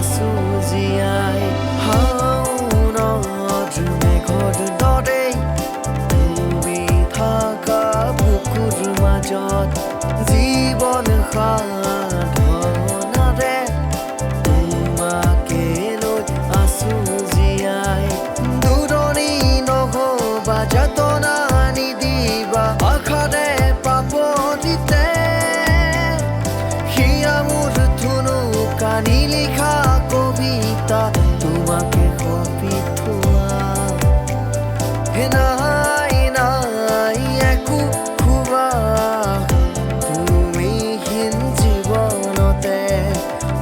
আছো জীয়াই শাওনত মেঘৰ দৰে তুমি থাকা বুকুৰ মাজত জীৱন সাধনাৰে তোমাকে লৈ আছো জীয়াই দূৰণি নহবা যাতনা নিদিবা আশাৰে পাপতিতে হিয়া মোৰ ধুনুকানি লিখা কবিতা তোমাকে কপি থোৱা হে নাই নাই একো খুবা তুমিহীন জীৱনতে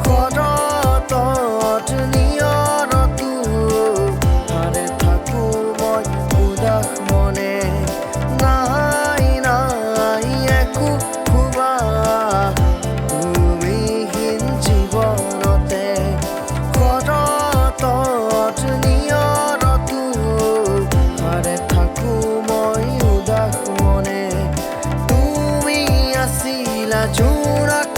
সতত নিয়ৰতো হাৰে থাকো মই উদাস মনে নাই নাই একো খুবা তুমিহীন জীৱনতে সতত নিয়ৰতো হাৰে থাকো মই উদাস মনে তুমি আছিলা জোনাক